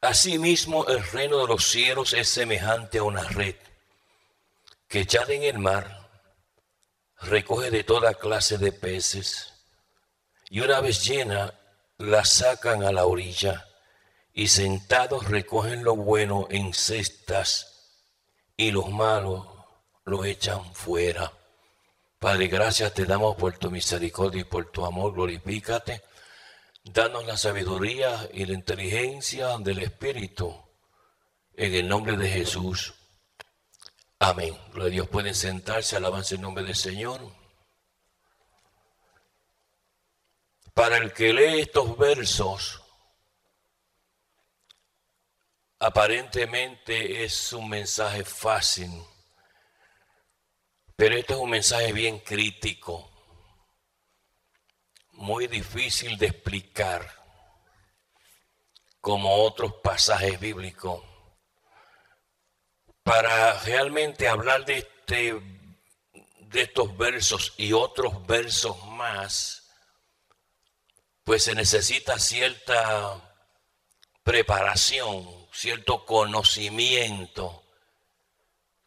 Asimismo, el reino de los cielos es semejante a una red que echada en el mar recoge de toda clase de peces, y una vez llena la sacan a la orilla, y sentados recogen lo bueno en cestas, y los malos lo echan fuera. Padre, gracias te damos por tu misericordia y por tu amor. Glorifícate. Danos la sabiduría y la inteligencia del Espíritu. En el nombre de Jesús. Amén. Gloria a Dios. Pueden sentarse. Alabanza el nombre del Señor. Para el que lee estos versos, aparentemente es un mensaje fácil. Pero este es un mensaje bien crítico, muy difícil de explicar, como otros pasajes bíblicos. Para realmente hablar de estos versos y otros versos más, pues se necesita cierta preparación, cierto conocimiento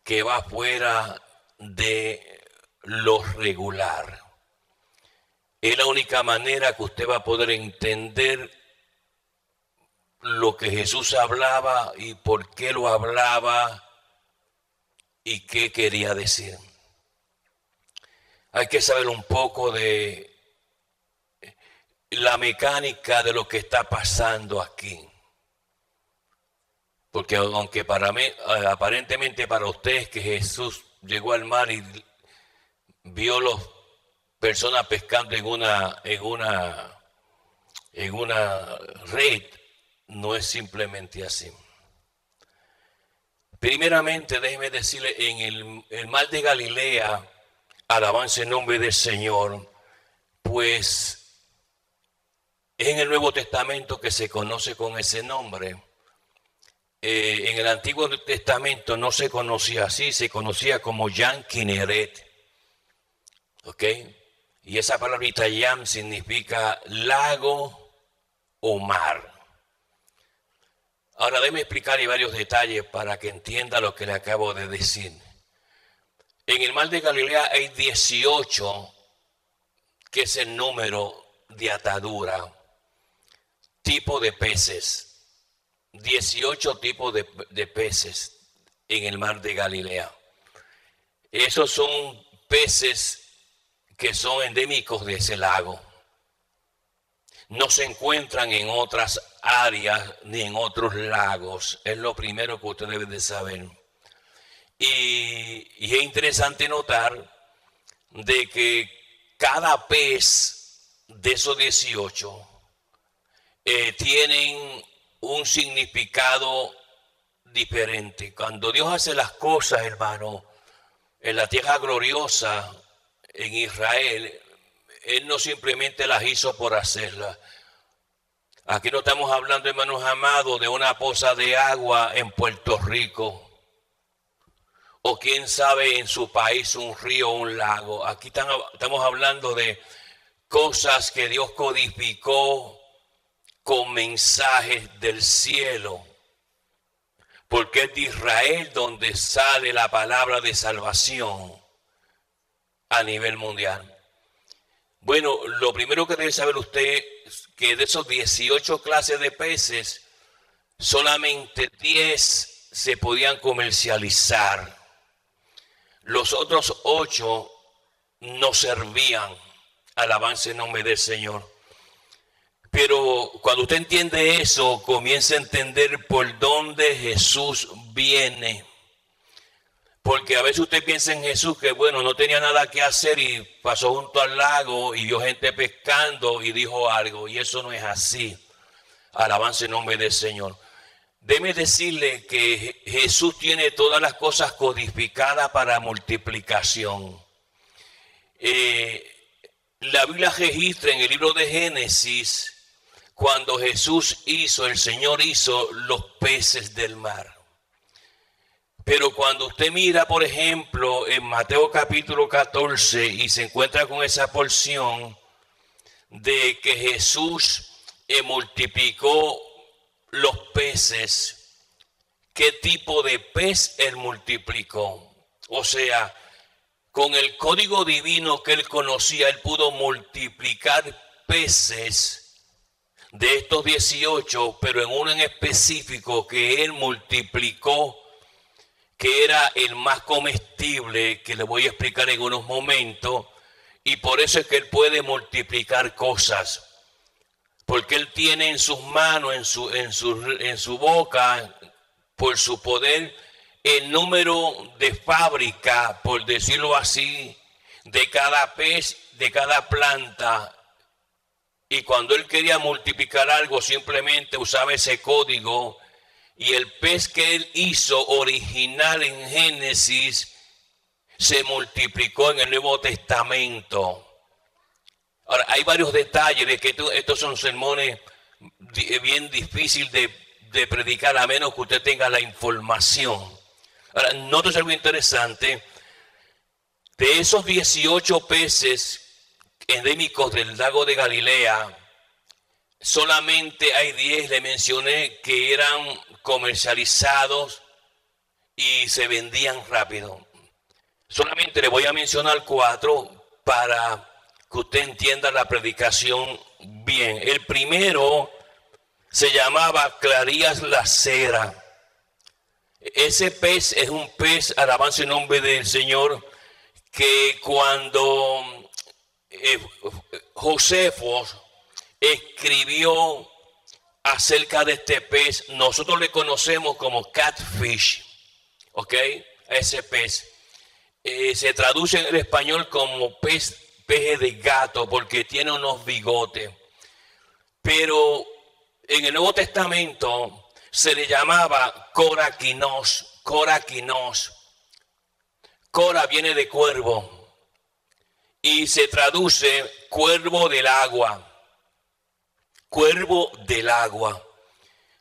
que va fuera de lo regular. Es la única manera que usted va a poder entender lo que Jesús hablaba y por qué lo hablaba y qué quería decir. Hay que saber un poco de la mecánica de lo que está pasando aquí. Porque aunque para mí, aparentemente para ustedes que Jesús llegó al mar y vio las personas pescando en una red, no es simplemente así. Primeramente, déjeme decirle, en el mar de Galilea, alabanza el nombre del Señor, pues es en el Nuevo Testamento que se conoce con ese nombre. En el Antiguo Testamento no se conocía así, se conocía como Yam Kinneret. ¿Ok? Y esa palabrita Yam significa lago o mar. Ahora déjeme explicarle varios detalles para que entienda lo que le acabo de decir. En el mar de Galilea hay 18, que es el número de atadura, tipo de peces. 18 tipos de peces en el mar de Galilea. Esos son peces que son endémicos de ese lago. No se encuentran en otras áreas ni en otros lagos. Es lo primero que usted debe de saber. Y es interesante notar de que cada pez de esos 18 tienen un significado diferente. Cuando Dios hace las cosas, hermano, en la tierra gloriosa, en Israel, Él no simplemente las hizo por hacerlas. Aquí no estamos hablando, hermanos amados, de una poza de agua en Puerto Rico, o quién sabe en su país un río o un lago. Aquí estamos hablando de cosas que Dios codificó con mensajes del cielo, porque es de Israel donde sale la palabra de salvación a nivel mundial. Bueno, lo primero que debe saber usted es que de esos 18 clases de peces, solamente 10 se podían comercializar. Los otros 8 no servían. Alabanza en nombre del Señor. Pero cuando usted entiende eso, comienza a entender por dónde Jesús viene. Porque a veces usted piensa en Jesús que bueno, no tenía nada que hacer y pasó junto al lago y vio gente pescando y dijo algo. Y eso no es así. Alabanza en nombre del Señor. Déjeme decirle que Jesús tiene todas las cosas codificadas para multiplicación. La Biblia registra en el libro de Génesis cuando el Señor hizo los peces del mar. Pero cuando usted mira, por ejemplo, en Mateo capítulo 14 y se encuentra con esa porción de que Jesús multiplicó los peces, qué tipo de pez él multiplicó. O sea, con el código divino que él conocía, él pudo multiplicar peces de estos 18, pero en uno en específico que él multiplicó, que era el más comestible, que le voy a explicar en unos momentos, y por eso es que él puede multiplicar cosas, porque él tiene en sus manos, en su boca, por su poder, el número de fábrica, por decirlo así, de cada pez, de cada planta. Y cuando él quería multiplicar algo, simplemente usaba ese código. Y el pez que él hizo original en Génesis se multiplicó en el Nuevo Testamento. Ahora, hay varios detalles de que estos son sermones bien difíciles de predicar, a menos que usted tenga la información. Ahora, note algo interesante. De esos 18 peces endémicos del lago de Galilea, solamente hay 10, le mencioné, que eran comercializados y se vendían rápido. Solamente le voy a mencionar 4 para que usted entienda la predicación bien. El primero se llamaba Clarías la Cera. Ese pez es un pez, alabanza en nombre del Señor, que cuando Josefo escribió acerca de este pez, nosotros le conocemos como catfish, ¿ok? Ese pez. Se traduce en el español como peje de gato porque tiene unos bigotes. Pero en el Nuevo Testamento se le llamaba coraquinos. Cora viene de cuervo y se traduce cuervo del agua. Cuervo del agua.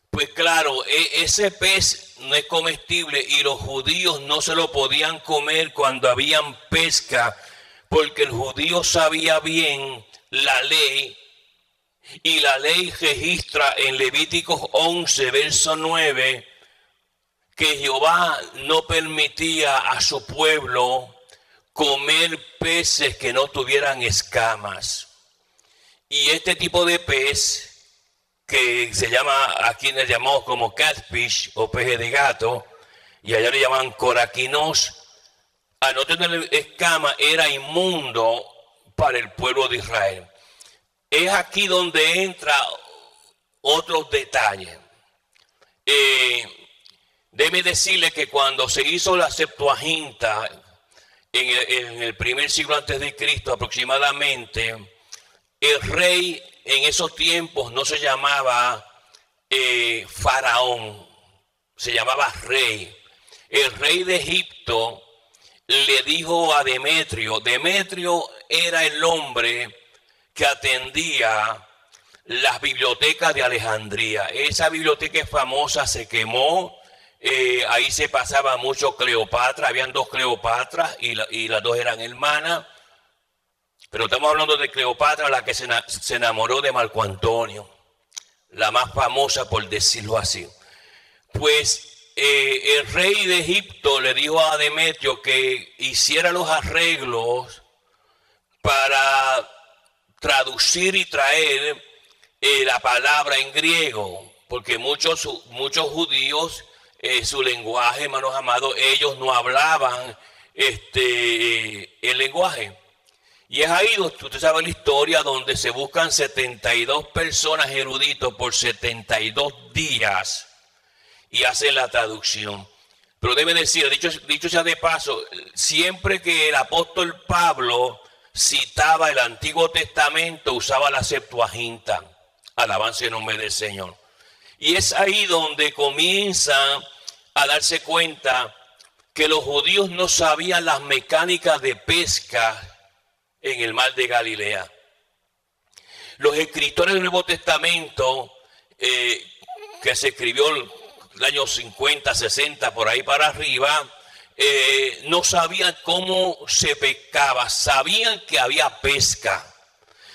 Pues claro, ese pez no es comestible y los judíos no se lo podían comer cuando habían pesca, porque el judío sabía bien la ley, y la ley registra en Levíticos 11, verso 9, que Jehová no permitía a su pueblo comer peces que no tuvieran escamas. Y este tipo de pez, que se llama, aquí le llamamos como catfish o peje de gato, y allá le llaman coraquinos, al no tener escama era inmundo para el pueblo de Israel. Es aquí donde entra otros detalles. Déjeme decirle que cuando se hizo la Septuaginta en el primer siglo antes de Cristo aproximadamente, el rey en esos tiempos no se llamaba faraón, se llamaba rey. El rey de Egipto le dijo a Demetrio era el hombre que atendía las bibliotecas de Alejandría. Esa biblioteca famosa se quemó, ahí se pasaba mucho Cleopatra, habían 2 Cleopatras y las 2 eran hermanas. Pero estamos hablando de Cleopatra, la que se enamoró de Marco Antonio, la más famosa por decirlo así. Pues el rey de Egipto le dijo a Demetrio que hiciera los arreglos para traducir y traer la palabra en griego, porque muchos judíos, su lenguaje, hermanos amados, ellos no hablaban el lenguaje. Y es ahí donde usted sabe la historia, donde se buscan 72 personas eruditos por 72 días y hacen la traducción. Pero debe decir, dicho sea de paso, siempre que el apóstol Pablo citaba el Antiguo Testamento, usaba la Septuaginta. Alabanza en nombre del Señor. Y es ahí donde comienza a darse cuenta que los judíos no sabían las mecánicas de pesca en el mar de Galilea. Los escritores del Nuevo Testamento, que se escribió en el año 50, 60, por ahí para arriba, no sabían cómo se pescaba. Sabían que había pesca.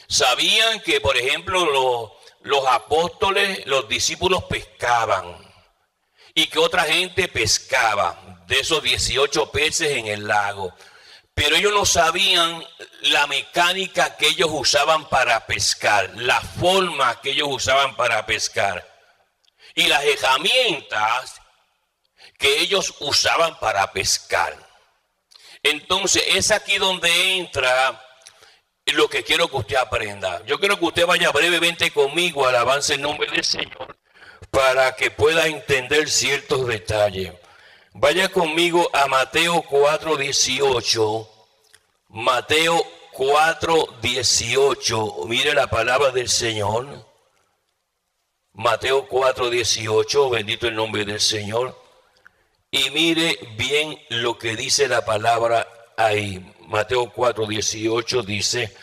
Sabían que, por ejemplo, los apóstoles, los discípulos pescaban y que otra gente pescaba de esos 18 peces en el lago. Pero ellos no sabían la mecánica que ellos usaban para pescar, la forma que ellos usaban para pescar y las herramientas que ellos usaban para pescar. Entonces es aquí donde entra lo que quiero que usted aprenda. Yo quiero que usted vaya brevemente conmigo, alabanza el nombre del Señor, para que pueda entender ciertos detalles. Vaya conmigo a Mateo 4:18. Mateo 4:18. Mire la palabra del Señor. Mateo 4:18. Bendito el nombre del Señor. Y mire bien lo que dice la palabra ahí. Mateo 4:18 dice: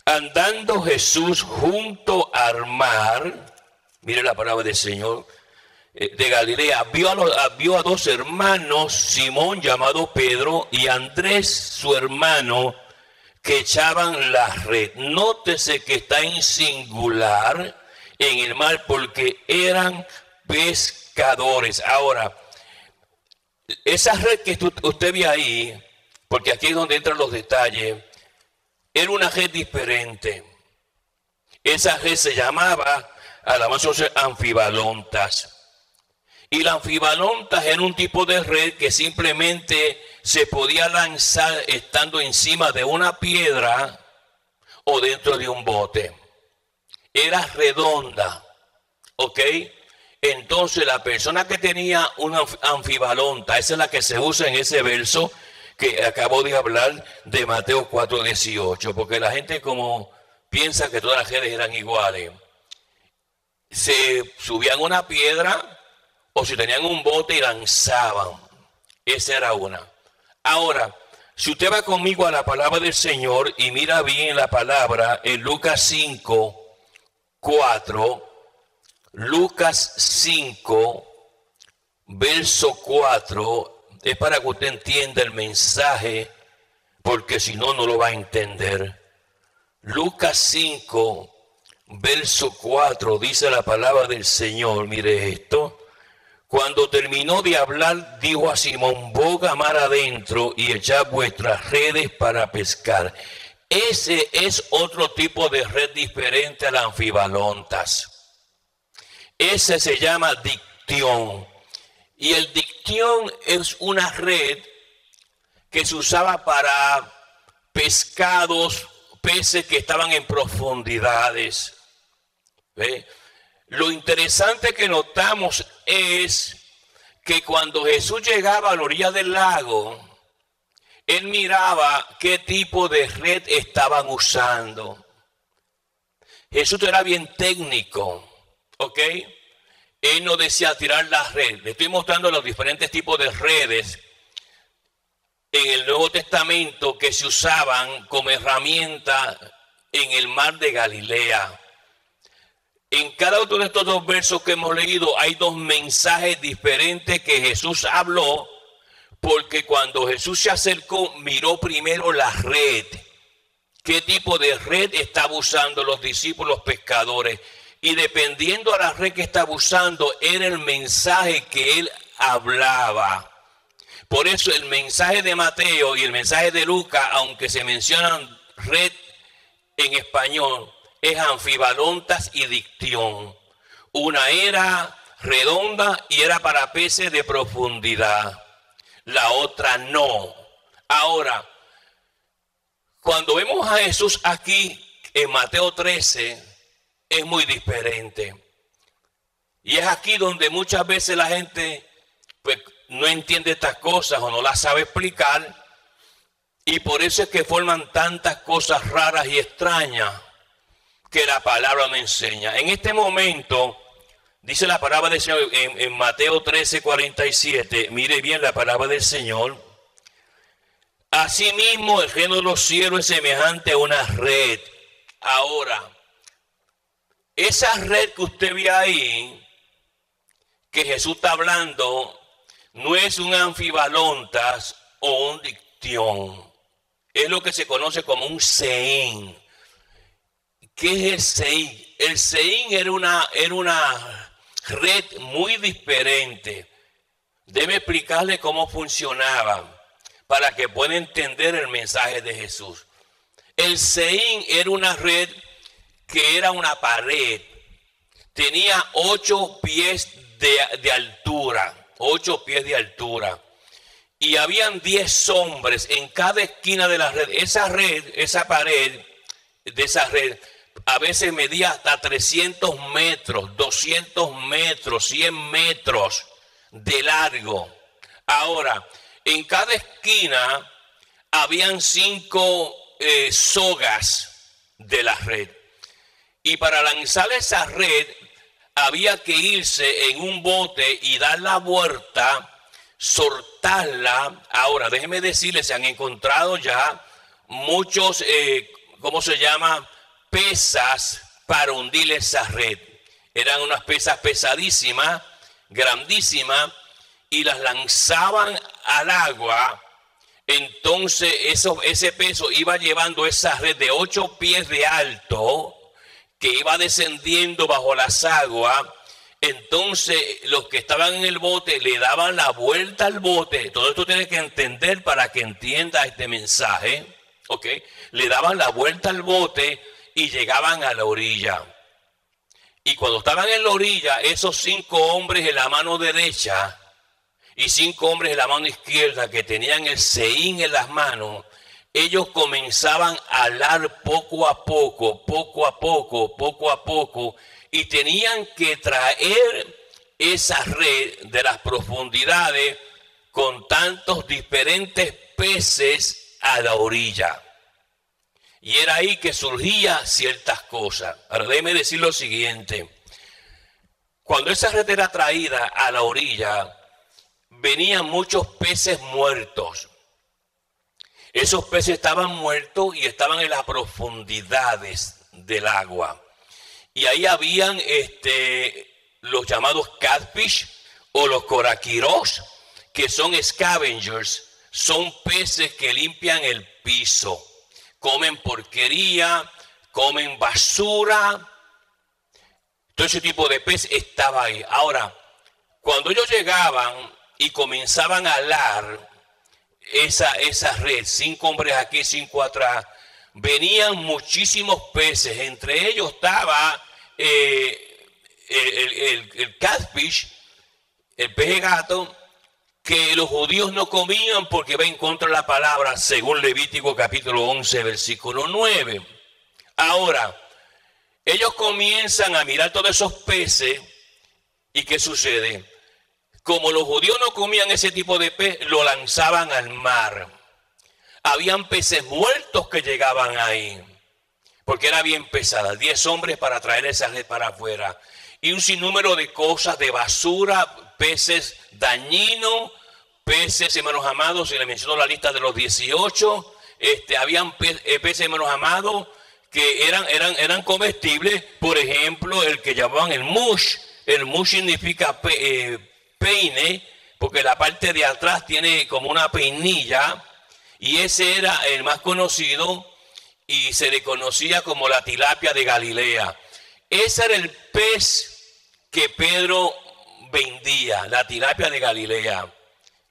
andando Jesús junto al mar, mire la palabra del Señor, de Galilea, vio a dos hermanos, Simón llamado Pedro y Andrés su hermano, que echaban la red. Nótese que está en singular en el mar porque eran pescadores. Ahora, esa red que usted ve ahí, porque aquí es donde entran los detalles, era una red diferente. Esa red se llamaba, alabanza, anfibalontas. Y la anfibalontas era un tipo de red que simplemente se podía lanzar estando encima de una piedra o dentro de un bote. Era redonda, ¿ok? Entonces la persona que tenía una anfibalonta, esa es la que se usa en ese verso que acabo de hablar de Mateo 4:18, porque la gente como piensa que todas las redes eran iguales. Se subían una piedra o si tenían un bote y lanzaban. Esa era una. Ahora, si usted va conmigo a la palabra del Señor y mira bien la palabra en Lucas 5:4, Lucas 5, verso 4, es para que usted entienda el mensaje, porque si no, no lo va a entender. Lucas 5, verso 4, dice la palabra del Señor, mire esto. Cuando terminó de hablar, dijo a Simón: boga mar adentro y echad vuestras redes para pescar. Ese es otro tipo de red diferente a las anfibalontas. Ese se llama dictión. Y el dictión es una red que se usaba para pescados, peces que estaban en profundidades. ¿Ve? Lo interesante que notamos es que cuando Jesús llegaba a la orilla del lago, él miraba qué tipo de red estaban usando. Jesús era bien técnico, ¿ok? Él no decía tirar la red. Le estoy mostrando los diferentes tipos de redes en el Nuevo Testamento que se usaban como herramienta en el mar de Galilea. En cada uno de estos dos versos que hemos leído hay dos mensajes diferentes que Jesús habló, porque cuando Jesús se acercó, miró primero la red. ¿Qué tipo de red estaba usando los discípulos pescadores? Y dependiendo a la red que estaba usando, era el mensaje que él hablaba. Por eso el mensaje de Mateo y el mensaje de Lucas, aunque se mencionan red en español, es anfibalontas y dictión. Una era redonda y era para peces de profundidad. La otra no. Ahora, cuando vemos a Jesús aquí en Mateo 13, es muy diferente. Y es aquí donde muchas veces la gente pues, no entiende estas cosas o no las sabe explicar. Y por eso es que forman tantas cosas raras y extrañas que la palabra me enseña. En este momento, dice la palabra del Señor en Mateo 13:47, mire bien la palabra del Señor. Asimismo, el reino de los cielos es semejante a una red. Ahora, esa red que usted ve ahí, que Jesús está hablando, no es un anfibalontas o un dictión. Es lo que se conoce como un sehén. ¿Qué es el Seín? El Seín era una red muy diferente. Debe explicarle cómo funcionaba para que pueda entender el mensaje de Jesús. El Seín era una red que era una pared. Tenía 8 pies de altura. 8 pies de altura. Y habían 10 hombres en cada esquina de la red. Esa pared de esa red, a veces medía hasta 300 metros, 200 metros, 100 metros de largo. Ahora, en cada esquina habían 5 sogas de la red. Y para lanzar esa red había que irse en un bote y dar la vuelta, soltarla. Ahora, déjenme decirles, se han encontrado ya muchos, ¿cómo se llama? Pesas para hundir esa red. Eran unas pesas pesadísimas, grandísimas, y las lanzaban al agua. Entonces ese peso iba llevando esa red de 8 pies de alto, que iba descendiendo bajo las aguas. Entonces los que estaban en el bote le daban la vuelta al bote. Todo esto tienes que entender para que entienda este mensaje, ¿ok? Le daban la vuelta al bote y llegaban a la orilla. Y cuando estaban en la orilla, esos 5 hombres en la mano derecha y 5 hombres en la mano izquierda que tenían el Seín en las manos, ellos comenzaban a alar poco a poco, y tenían que traer esa red de las profundidades con tantos diferentes peces a la orilla. Y era ahí que surgían ciertas cosas. Ahora déjeme decir lo siguiente. Cuando esa red era traída a la orilla, venían muchos peces muertos. Esos peces estaban muertos y estaban en las profundidades del agua. Y ahí habían los llamados catfish o los coraquiros, que son scavengers. Son peces que limpian el piso. Comen porquería, comen basura. Todo ese tipo de pez estaba ahí. Ahora, cuando ellos llegaban y comenzaban a alar esa red, 5 hombres aquí, 5 atrás, venían muchísimos peces. Entre ellos estaba el catfish, el pez gato, que los judíos no comían porque va en contra de la palabra, según Levítico capítulo 11, versículo 9. Ahora, ellos comienzan a mirar todos esos peces y ¿qué sucede? Como los judíos no comían ese tipo de pez, lo lanzaban al mar. Habían peces muertos que llegaban ahí, porque era bien pesada. 10 hombres para traer esa red para afuera. Y un sinnúmero de cosas, de basura, peces dañinos, peces, hermanos amados, y le menciono la lista de los 18, habían peces, hermanos amados, que eran comestibles. Por ejemplo, el que llamaban el mush. El mush significa peine, porque la parte de atrás tiene como una peinilla, y ese era el más conocido y se le conocía como la tilapia de Galilea. Ese era el pez que Pedro vendía, la tilapia de Galilea.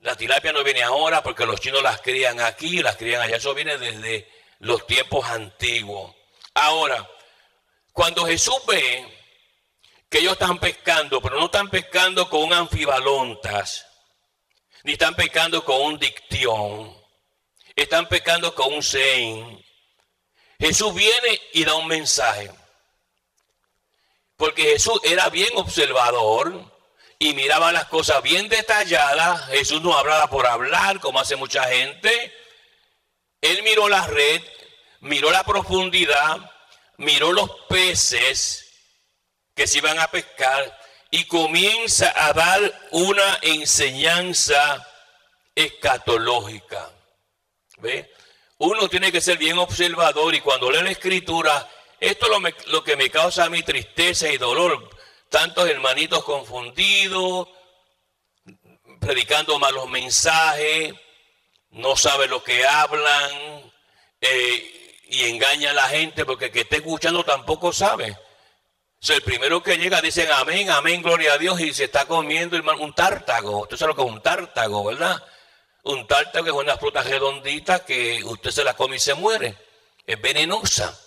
La tilapia no viene ahora porque los chinos las crían aquí y las crían allá. Eso viene desde los tiempos antiguos. Ahora, cuando Jesús ve que ellos están pescando, pero no están pescando con un anfibalontas, ni están pescando con un dictión, están pescando con un seín. Jesús viene y da un mensaje. Porque Jesús era bien observador y miraba las cosas bien detalladas. Jesús no hablaba por hablar, como hace mucha gente. Él miró la red, miró la profundidad, miró los peces que se iban a pescar y comienza a dar una enseñanza escatológica. ¿Ve? Uno tiene que ser bien observador, y cuando lee la escritura, esto es lo que me causa mi tristeza y dolor. Tantos hermanitos confundidos, predicando malos mensajes, no saben lo que hablan, y engaña a la gente porque el que esté escuchando tampoco sabe. O sea, el primero que llega dicen amén, amén, gloria a Dios, y se está comiendo, hermano, un tártago. Usted sabe lo que es un tártago, ¿verdad? Un tártago es una fruta redondita que usted se la come y se muere. Es venenosa.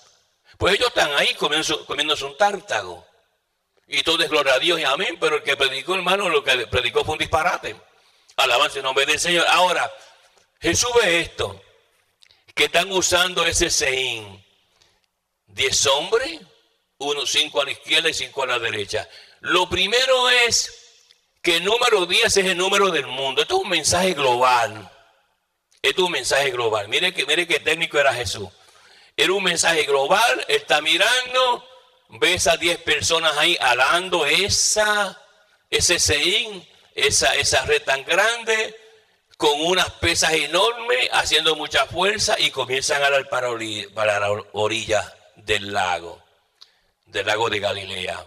Pues ellos están ahí comiéndose un tártago. Y todo es gloria a Dios y amén, pero el que predicó, hermano, lo que predicó fue un disparate. Alabanza en nombre del Señor. Ahora, Jesús ve esto, que están usando ese seín. 10 hombres, 5 a la izquierda y 5 a la derecha. Lo primero es que el número 10 es el número del mundo. Esto es un mensaje global. Esto es un mensaje global. Mire qué técnico era Jesús. Era un mensaje global. Él está mirando, ve esas 10 personas ahí alando ese seín, esa red tan grande, con unas pesas enormes, haciendo mucha fuerza, y comienzan a dar para la orilla del lago de Galilea.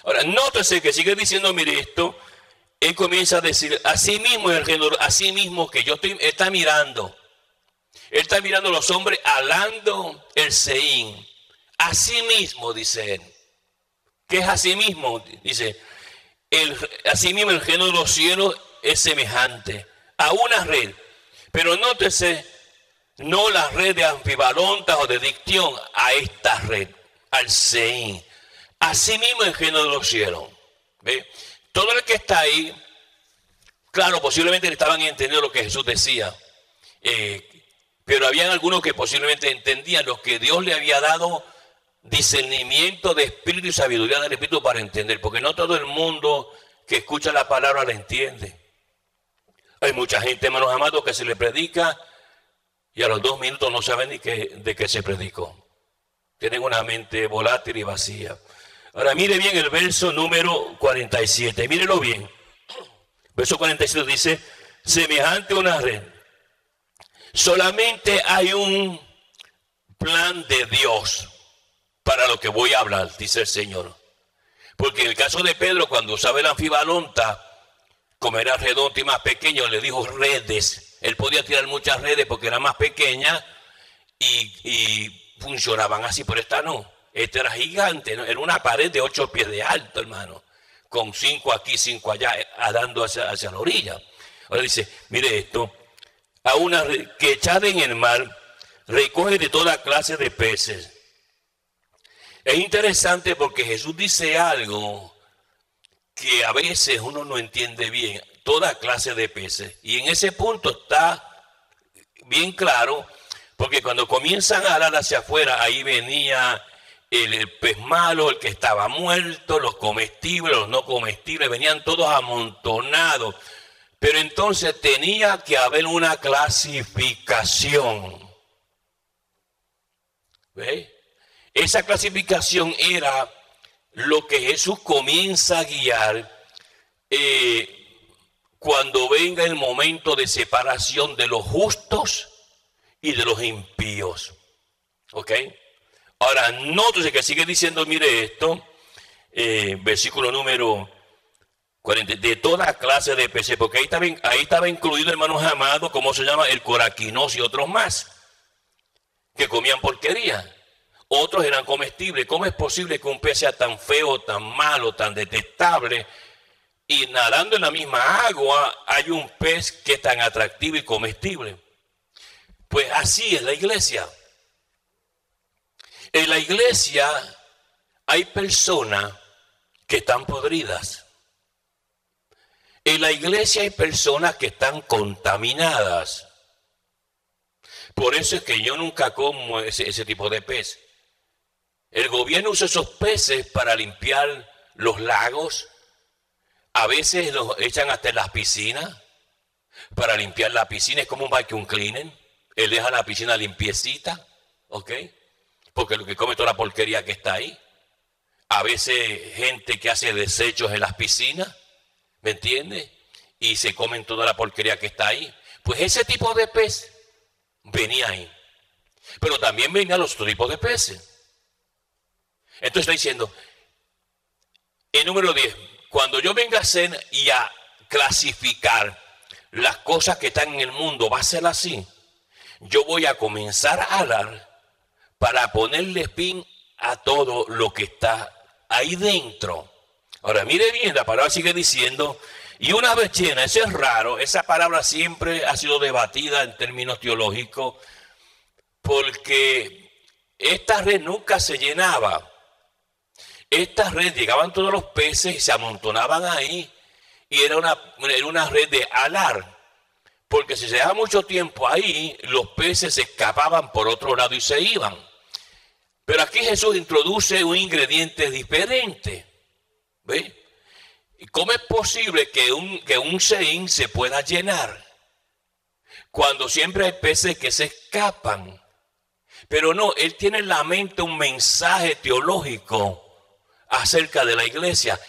Ahora, nótese que sigue diciendo, mire esto, él comienza a decir, así mismo que él está mirando los hombres alando el seín. Así mismo, dice él. ¿Qué es así mismo? Dice, así mismo el reino de los cielos es semejante a una red. Pero nótese, no la red de anfibalontas o de dicción, a esta red, al seín. Así mismo el reino de los cielos. ¿Ve? Todo el que está ahí, claro, posiblemente le estaban entendiendo lo que Jesús decía. Pero habían algunos que posiblemente entendían lo que Dios le había dado, discernimiento de espíritu y sabiduría del espíritu para entender, porque no todo el mundo que escucha la palabra la entiende. Hay mucha gente, hermanos amados, que se le predica y a los 2 minutos no saben ni de qué se predicó. Tienen una mente volátil y vacía. Ahora mire bien el verso número 47, mírelo bien. Verso 47 dice, semejante a una red. Solamente hay un plan de Dios para lo que voy a hablar, dice el Señor. Porque en el caso de Pedro, cuando usaba el anfibalonta, como era redondo y más pequeño, le dijo redes. Él podía tirar muchas redes porque era más pequeña y funcionaban así, pero esta no. Esta era gigante, ¿no? Era una pared de 8 pies de alto, hermano, con 5 aquí, 5 allá, dando hacia la orilla. Ahora dice, mire esto, a una red que echada en el mar, recoge de toda clase de peces. Es interesante porque Jesús dice algo que a veces uno no entiende bien, toda clase de peces. Y en ese punto está bien claro, porque cuando comienzan a alar hacia afuera, ahí venía el pez malo, el que estaba muerto, los comestibles, los no comestibles, venían todos amontonados. Pero entonces tenía que haber una clasificación. ¿Ve? Esa clasificación era lo que Jesús comienza a guiar cuando venga el momento de separación de los justos y de los impíos. ¿Ok? Ahora, nótese que sigue diciendo, mire esto, versículo número 40, de toda clase de peces, porque ahí estaba incluido, hermanos amados, ¿cómo se llama? El coraquinos y otros más, que comían porquería. Otros eran comestibles. ¿Cómo es posible que un pez sea tan feo, tan malo, tan detestable, y nadando en la misma agua hay un pez que es tan atractivo y comestible? Pues así es la iglesia. En la iglesia hay personas que están podridas. En la iglesia hay personas que están contaminadas. Por eso es que yo nunca como ese tipo de pez. El gobierno usa esos peces para limpiar los lagos. A veces los echan hasta en las piscinas para limpiar la piscina. Es como un vacuum cleaner. Él deja la piscina limpiecita, ¿ok? Porque lo que come toda la porquería que está ahí. A veces gente que hace desechos en las piscinas, ¿me entiende? Y se comen toda la porquería que está ahí. Pues ese tipo de pez venía ahí. Pero también venían los otros tipos de peces. Entonces está diciendo, el número 10, cuando yo venga a hacer y a clasificar las cosas que están en el mundo, va a ser así. Yo voy a comenzar a hablar para ponerle fin a todo lo que está ahí dentro. Ahora, mire bien, la palabra sigue diciendo, y una vez llena, eso es raro, esa palabra siempre ha sido debatida en términos teológicos, porque esta red nunca se llenaba. Esta red llegaban todos los peces y se amontonaban ahí, y era una red de alar, porque si se dejaba mucho tiempo ahí, los peces se escapaban por otro lado y se iban. Pero aquí Jesús introduce un ingrediente diferente. ¿Ve? ¿Y cómo es posible que un seín se pueda llenar cuando siempre hay peces que se escapan? Pero no, él tiene en la mente un mensaje teológico acerca de la iglesia.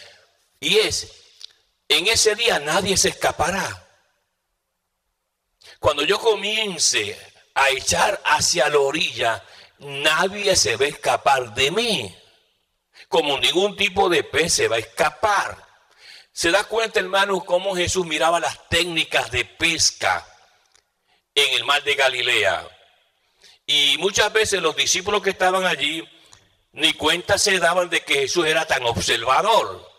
Y es, en ese día nadie se escapará. Cuando yo comience a echar hacia la orilla, nadie se va a escapar de mí. Como ningún tipo de pez se va a escapar. ¿Se da cuenta, hermano, cómo Jesús miraba las técnicas de pesca en el mar de Galilea? Y muchas veces los discípulos que estaban allí ni cuenta se daban de que Jesús era tan observador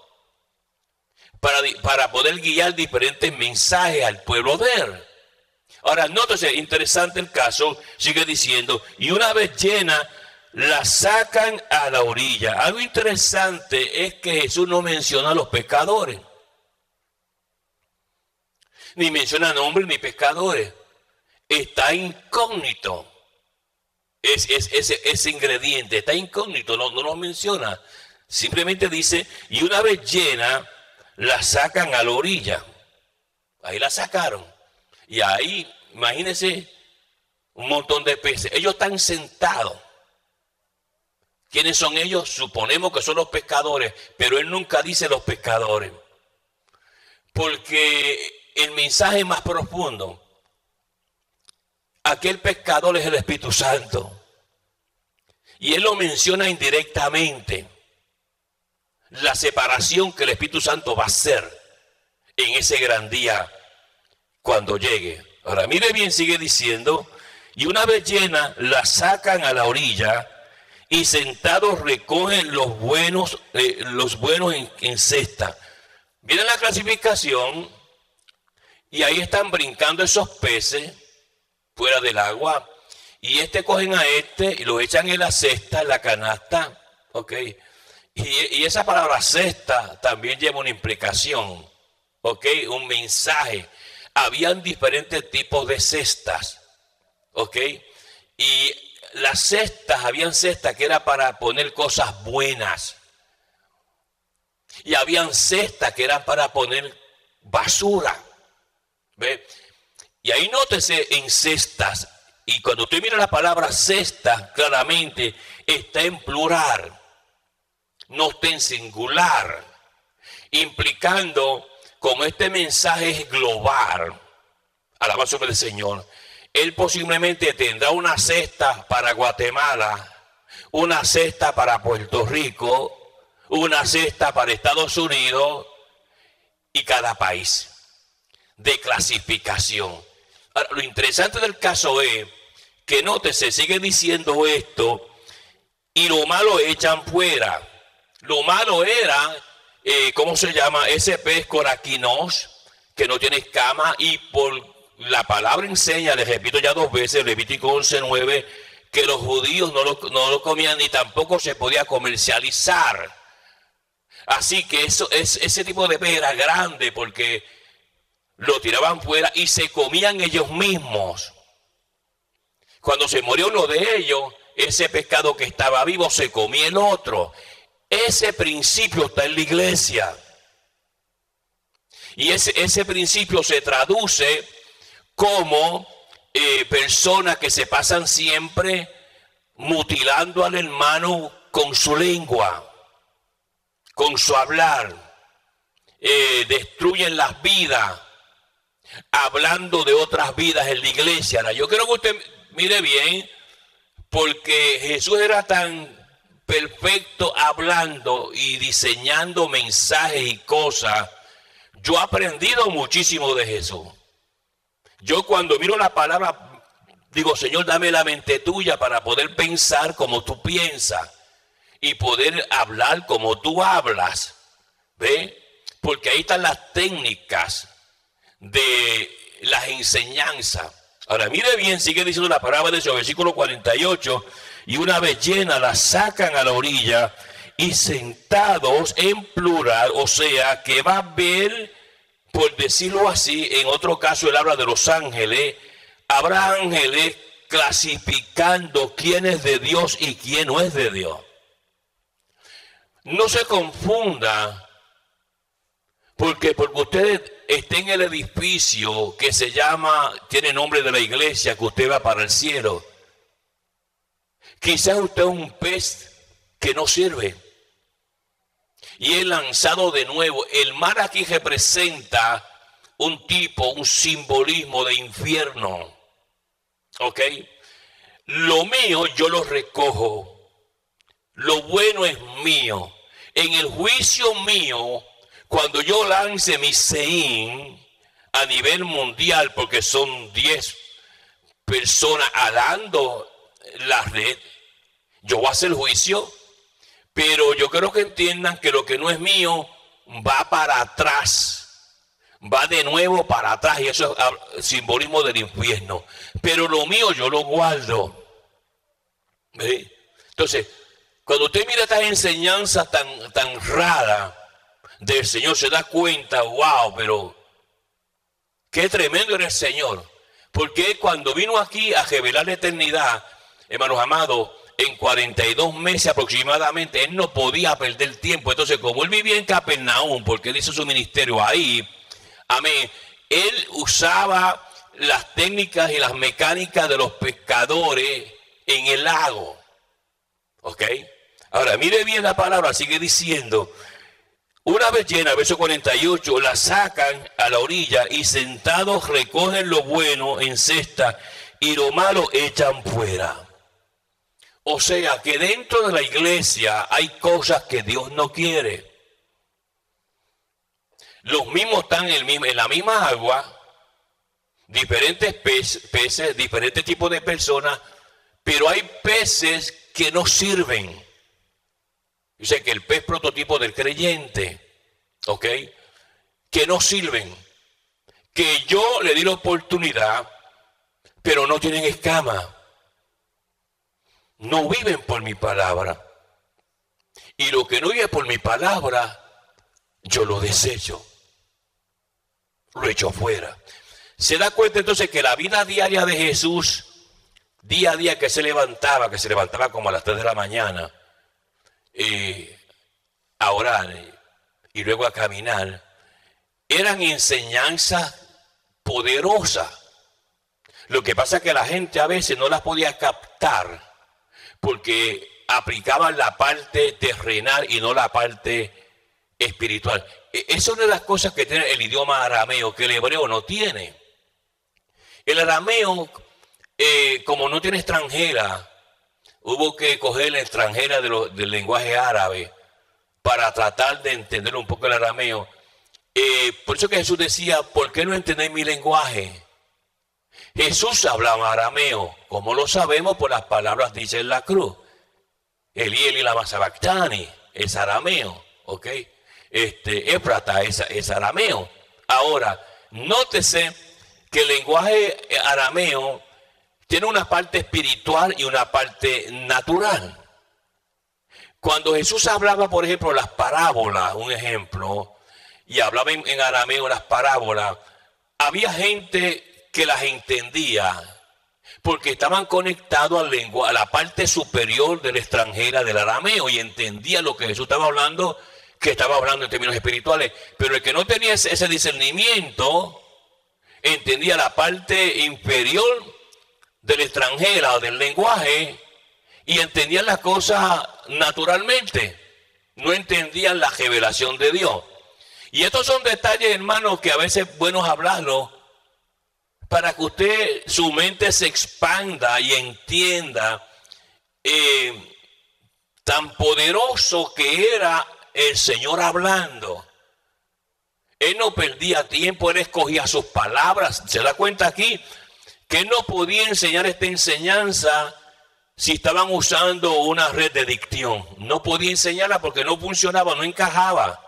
para poder guiar diferentes mensajes al pueblo de él. Ahora, nótese, interesante el caso, sigue diciendo, y una vez llena, la sacan a la orilla. Algo interesante es que Jesús no menciona a los pescadores. Ni menciona nombres ni pescadores. Está incógnito. Ese ingrediente está incógnito, no lo menciona. Simplemente dice, y una vez llena, la sacan a la orilla. Ahí la sacaron. Y ahí, imagínense, un montón de peces. Ellos están sentados. ¿Quiénes son ellos? Suponemos que son los pescadores, pero él nunca dice los pescadores. Porque el mensaje más profundo, aquel pescador es el Espíritu Santo. Y él lo menciona indirectamente. La separación que el Espíritu Santo va a hacer en ese gran día cuando llegue. Ahora, mire bien, sigue diciendo, y una vez llena, la sacan a la orilla y sentados recogen los buenos en cesta. Viene la clasificación y ahí están brincando esos peces fuera del agua y cogen a y lo echan en la cesta, en la canasta, ¿ok? Y esa palabra cesta también lleva una implicación, ¿ok? Un mensaje. Habían diferentes tipos de cestas, ¿ok? Y las cestas, habían cestas que era para poner cosas buenas. Y habían cestas que eran para poner basura. ¿Ve? Y ahí nótese en cestas. Y cuando usted mira la palabra cesta, claramente está en plural. No está en singular. Implicando, como este mensaje es global, alabanza del Señor, él posiblemente tendrá una cesta para Guatemala, una cesta para Puerto Rico, una cesta para Estados Unidos y cada país de clasificación. Ahora, lo interesante del caso es que nótese, sigue diciendo esto, y lo malo echan fuera. Lo malo era, ¿cómo se llama? Ese pez coraquinos, que no tiene escama, y por la palabra enseña, les repito ya 2 veces, Levítico 11:9, que los judíos no lo comían ni tampoco se podía comercializar. Así que ese tipo de pez era grande porque lo tiraban fuera y se comían ellos mismos. Cuando se murió uno de ellos, ese pescado que estaba vivo se comía el otro. Ese principio está en la iglesia. Y ese principio se traduce como personas que se pasan siempre mutilando al hermano con su lengua, con su hablar, destruyen las vidas, hablando de otras vidas en la iglesia. Ahora, yo quiero que usted mire bien, porque Jesús era tan perfecto hablando y diseñando mensajes y cosas. Yo he aprendido muchísimo de Jesús. Yo cuando miro la palabra Digo, Señor, dame la mente tuya para poder pensar como tú piensas y poder hablar como tú hablas. ¿Ve? Porque ahí están las técnicas de las enseñanzas. Ahora, mire bien, sigue diciendo la palabra de Dios, versículo 48. Y una vez llena, la sacan a la orilla y sentados en plural, o sea, que va a ver, por decirlo así, en otro caso él habla de los ángeles. Habrá ángeles clasificando quién es de Dios y quién no es de Dios. No se confunda, porque usted esté en el edificio que se llama, tiene nombre de la iglesia, que usted va para el cielo. Quizás usted es un pez que no sirve y es lanzado de nuevo. El mar aquí representa un tipo, un simbolismo de infierno. ¿Ok? Lo mío yo lo recojo. Lo bueno es mío. En el juicio mío, cuando yo lance mi seín a nivel mundial, porque son 10 personas alando la red, yo voy a hacer juicio, pero yo quiero que entiendan que lo que no es mío va para atrás. Va de nuevo para atrás y eso es simbolismo del infierno. Pero lo mío yo lo guardo. ¿Ve? Entonces, cuando usted mira estas enseñanzas tan raras del Señor, se da cuenta, wow, pero qué tremendo era el Señor. Porque cuando vino aquí a revelar la eternidad, hermanos amados, en 42 meses aproximadamente, Él no podía perder tiempo. Entonces, como Él vivía en Capernaum, porque Él hizo su ministerio ahí, amén, Él usaba las técnicas y las mecánicas de los pescadores en el lago. ¿Ok? Ahora, mire bien la palabra, sigue diciendo, una vez llena, verso 48, la sacan a la orilla y sentados recogen lo bueno en cesta y lo malo echan fuera. O sea, que dentro de la iglesia hay cosas que Dios no quiere. Los mismos están en la misma agua, diferentes peces, diferentes tipos de personas, pero hay peces que no sirven. Dice que el pez prototipo del creyente, ¿ok? Que no sirven, que yo le di la oportunidad, pero no tienen escama. No viven por mi palabra. Y lo que no vive por mi palabra, yo lo desecho. Lo echo fuera. Se da cuenta entonces que la vida diaria de Jesús, día a día que se levantaba como a las 3 de la mañana, a orar y luego a caminar, eran enseñanzas poderosas. Lo que pasa es que la gente a veces no las podía captar porque aplicaban la parte terrenal y no la parte espiritual. Esa es una de las cosas que tiene el idioma arameo, que el hebreo no tiene. El arameo, como no tiene extranjera, hubo que coger la extranjera del lenguaje árabe para tratar de entender un poco el arameo. Por eso que Jesús decía, ¿por qué no entendéis mi lenguaje? Jesús hablaba arameo, como lo sabemos por las palabras dice en la cruz. Eli lama sabactani, es arameo, ¿ok? Éfrata es arameo. Ahora, nótese que el lenguaje arameo tiene una parte espiritual y una parte natural. Cuando Jesús hablaba, por ejemplo, las parábolas, un ejemplo, y hablaba en arameo las parábolas, había gente que las entendía porque estaban conectados a la parte superior de la extranjera del arameo y entendía lo que Jesús estaba hablando, que estaba hablando en términos espirituales. Pero el que no tenía ese discernimiento entendía la parte inferior de la extranjera o del lenguaje y entendían las cosas naturalmente, no entendían la revelación de Dios. Y estos son detalles, hermanos, que a veces es bueno hablarlo para que usted, su mente se expanda y entienda tan poderoso que era el Señor hablando. Él no perdía tiempo, Él escogía sus palabras. ¿Se da cuenta aquí? que él no podía enseñar esta enseñanza si estaban usando una red de dicción. No podía enseñarla porque no funcionaba, no encajaba.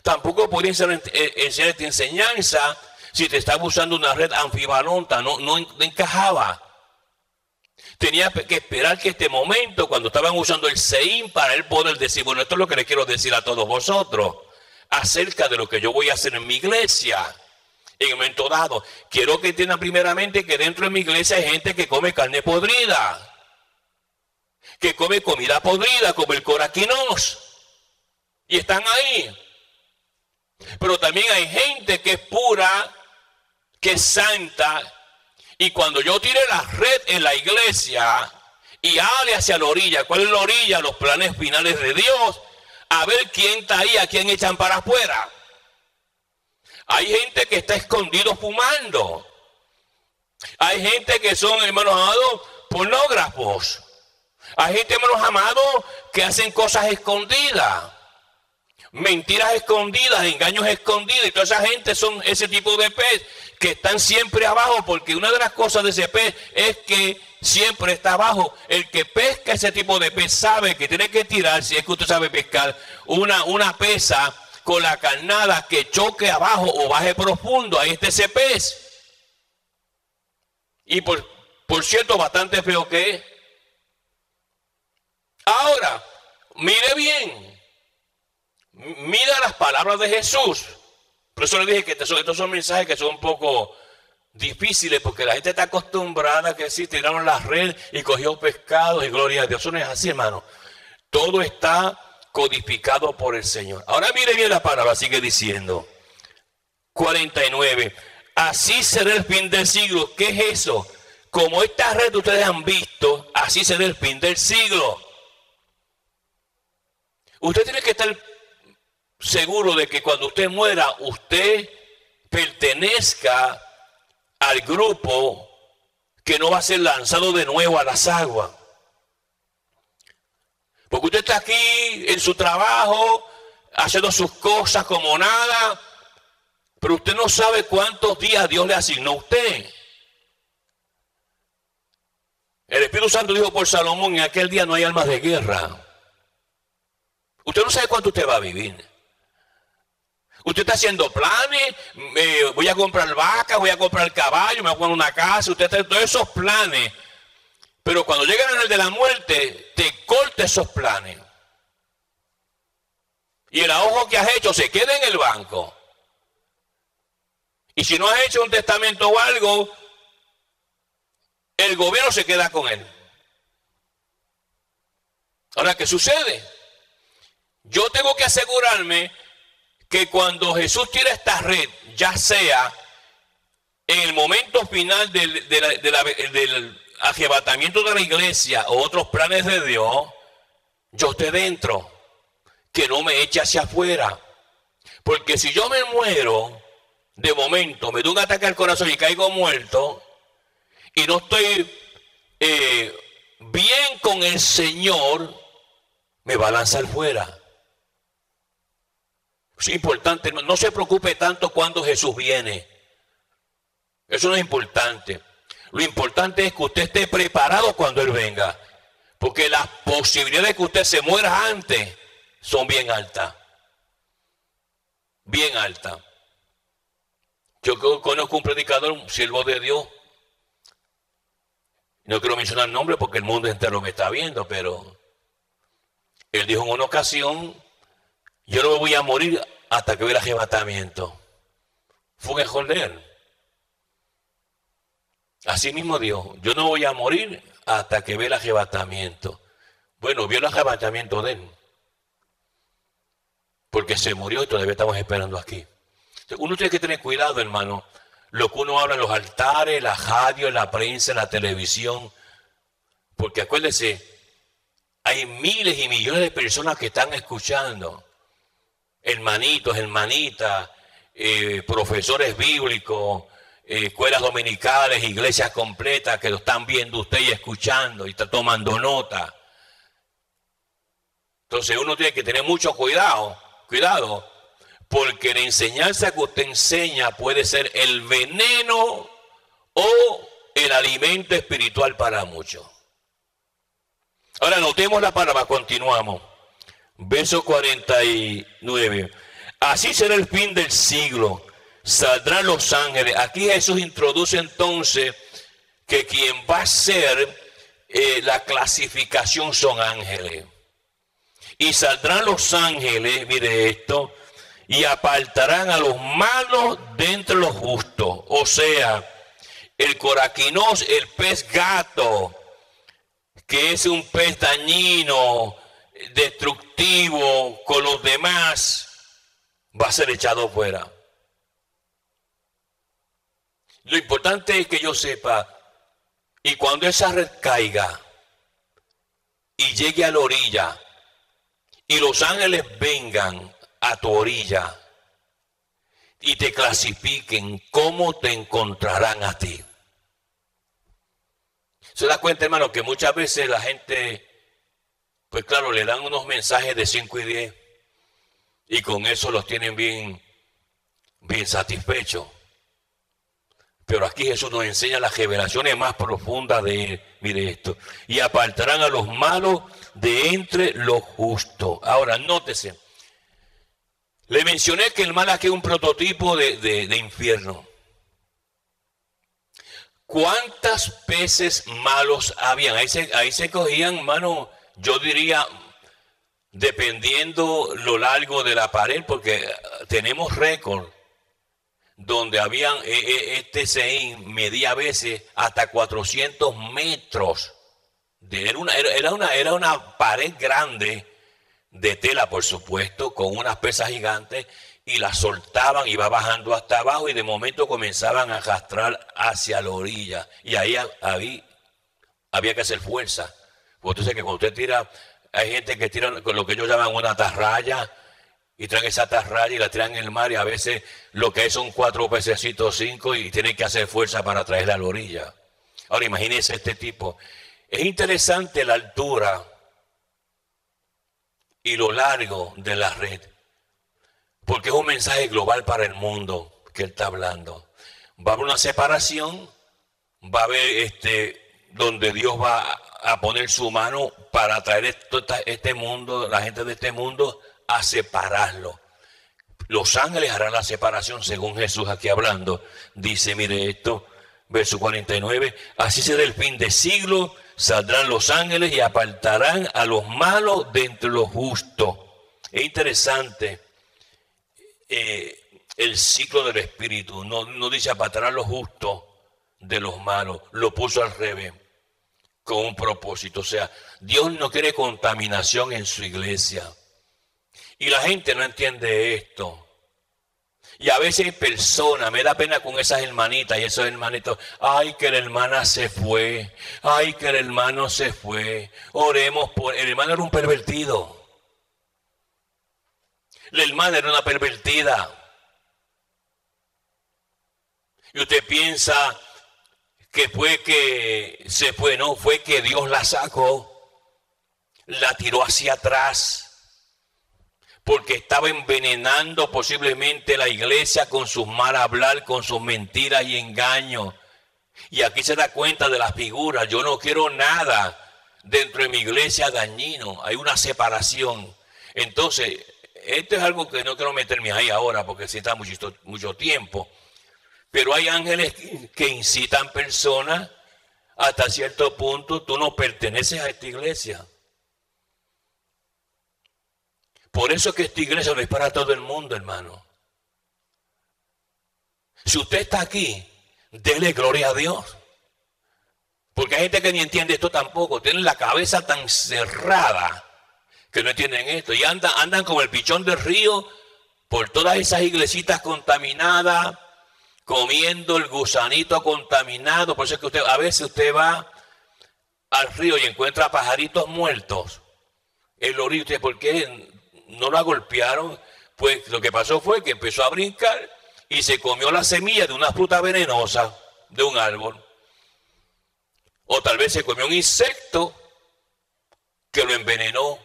Tampoco podía enseñar esta enseñanza si te estaba usando una red anfibalonta, no encajaba. Tenía que esperar que este momento, cuando estaban usando el Seim, para él poder decir, bueno, esto es lo que le quiero decir a todos vosotros acerca de lo que yo voy a hacer en mi iglesia. En el momento dado, quiero que entiendan primeramente que dentro de mi iglesia hay gente que come carne podrida, que come comida podrida, como el coraquinos, y están ahí. Pero también hay gente que es pura, que es santa, y cuando yo tire la red en la iglesia y hable hacia la orilla, ¿cuál es la orilla? Los planes finales de Dios, a ver quién está ahí, a quién echan para afuera. Hay gente que está escondido fumando. Hay gente que son, hermanos amados, pornógrafos. Hay gente, hermanos amados, que hacen cosas escondidas. Mentiras escondidas, engaños escondidos. Y toda esa gente son ese tipo de pez que están siempre abajo. Porque una de las cosas de ese pez es que siempre está abajo. El que pesca ese tipo de pez sabe que tiene que tirar, si es que usted sabe pescar, una pesa con la carnada que choque abajo o baje profundo. Ahí está ese pez. Y por cierto, bastante feo que es. Ahora, mire bien. Mira las palabras de Jesús. Por eso le dije que estos son mensajes que son un poco difíciles, porque la gente está acostumbrada a que sí, tiraron la red y cogió pescados y gloria a Dios. Eso no es así, hermano. Todo está codificado por el Señor. Ahora mire bien la palabra, sigue diciendo 49, así será el fin del siglo. ¿Qué es eso? Como esta red ustedes han visto, así será el fin del siglo. Usted tiene que estar seguro de que cuando usted muera, usted pertenezca al grupo que no va a ser lanzado de nuevo a las aguas. Porque usted está aquí en su trabajo, haciendo sus cosas como nada, pero usted no sabe cuántos días Dios le asignó a usted. El Espíritu Santo dijo por Salomón, en aquel día no hay armas de guerra. Usted no sabe cuánto usted va a vivir. Usted está haciendo planes, voy a comprar vacas, voy a comprar caballo, me voy a poner una casa, usted está todos esos planes. Pero cuando llega el ángel de la muerte, te corta esos planes. Y el ahorro que has hecho se queda en el banco. Y si no has hecho un testamento o algo, el gobierno se queda con él. Ahora, ¿qué sucede? Yo tengo que asegurarme que cuando Jesús tire esta red, ya sea en el momento final del arrebatamiento de la iglesia o otros planes de Dios, yo esté dentro, que no me eche hacia afuera. Porque si yo me muero, de momento me da un ataque al corazón y caigo muerto, y no estoy bien con el Señor, me va a lanzar fuera. Es importante, no se preocupe tanto cuando Jesús viene. Eso no es importante. Lo importante es que usted esté preparado cuando Él venga. Porque las posibilidades de que usted se muera antes son bien altas. Bien altas. Yo conozco un predicador, un siervo de Dios. No quiero mencionar el nombre porque el mundo entero me está viendo, pero él dijo en una ocasión, yo no me voy a morir hasta que vea el arrebatamiento. Fue un error de él. Así mismo dijo, yo no voy a morir hasta que vea el arrebatamiento. Bueno, vio el arrebatamiento de él. Porque se murió y todavía estamos esperando aquí. Uno tiene que tener cuidado, hermano. Lo que uno habla en los altares, la radio, la prensa, la televisión. Porque acuérdese, hay miles y millones de personas que están escuchando. Hermanitos, hermanitas, profesores bíblicos, escuelas dominicales, iglesias completas que lo están viendo usted y escuchando y está tomando nota. Entonces uno tiene que tener mucho cuidado, porque la enseñanza que usted enseña puede ser el veneno o el alimento espiritual para muchos. Ahora notemos la palabra, continuamos. Verso 49. Así será el fin del siglo. Saldrán los ángeles. Aquí Jesús introduce entonces que quien va a ser la clasificación son ángeles. Y saldrán los ángeles, mire esto, y apartarán a los malos de entre los justos. O sea, el coraquinos, el pez gato, que es un pez dañino, destructivo con los demás, va a ser echado fuera. Lo importante es que yo sepa, y cuando esa red caiga y llegue a la orilla, y los ángeles vengan a tu orilla y te clasifiquen, ¿cómo te encontrarán a ti? Se da cuenta, hermano, que muchas veces la gente, pues claro, le dan unos mensajes de 5 y 10 y con eso los tienen bien satisfechos. Pero aquí Jesús nos enseña las revelaciones más profundas de él. Mire esto. Y apartarán a los malos de entre los justos. Ahora, nótese. Le mencioné que el mal aquí es un prototipo de infierno. ¿Cuántas peces malos habían? Ahí se cogían, hermano, yo diría, dependiendo lo largo de la pared, porque tenemos récord donde habían, este Seín medía a veces hasta 400 metros. Era una pared grande de tela, por supuesto, con unas pesas gigantes, y las soltaban, iba bajando hasta abajo y de momento comenzaban a arrastrar hacia la orilla. Y ahí había que hacer fuerza. Porque usted sabe que cuando usted tira, hay gente que tira con lo que ellos llaman una atarraya, y traen esa atarraya y la tiran en el mar, y a veces lo que hay son 4 pececitos, 5, y tienen que hacer fuerza para traerla a la orilla. Ahora imagínense este tipo. Es interesante la altura y lo largo de la red, porque es un mensaje global para el mundo que él está hablando. Va a haber una separación, va a haber donde Dios va a poner su mano para traer este mundo, la gente de este mundo, a separarlo. Los ángeles harán la separación, según Jesús aquí hablando. Dice, mire esto, verso 49, así será el fin de siglo, saldrán los ángeles y apartarán a los malos de entre los justos. Es interesante el ciclo del Espíritu. No dice apartarán los justos de los malos, lo puso al revés, con un propósito. O sea, Dios no quiere contaminación en su iglesia. Y la gente no entiende esto. Y a veces hay personas, me da pena con esas hermanitas y esos hermanitos. Ay, que la hermana se fue. Ay, que el hermano se fue. Oremos por... El hermano era un pervertido. La hermana era una pervertida. Y usted piensa que fue que se fue. No, fue que Dios la sacó. La tiró hacia atrás. Porque estaba envenenando posiblemente la iglesia con sus mal hablar, con sus mentiras y engaños. Y aquí se da cuenta de la figura. Yo no quiero nada dentro de mi iglesia dañino. Hay una separación. Entonces, esto es algo que no quiero meterme ahí ahora porque se está mucho tiempo. Pero hay ángeles que incitan personas hasta cierto punto. Tú no perteneces a esta iglesia. Por eso es que esta iglesia no es para todo el mundo, hermano. Si usted está aquí, dele gloria a Dios. Porque hay gente que ni entiende esto tampoco. Tienen la cabeza tan cerrada que no entienden esto. Y andan como el pichón del río por todas esas iglesitas contaminadas, comiendo el gusanito contaminado. Por eso es que a veces usted va al río y encuentra pajaritos muertos en la orilla. ¿Usted por qué no la golpearon? Pues lo que pasó fue que empezó a brincar y se comió la semilla de una fruta venenosa de un árbol. O tal vez se comió un insecto que lo envenenó.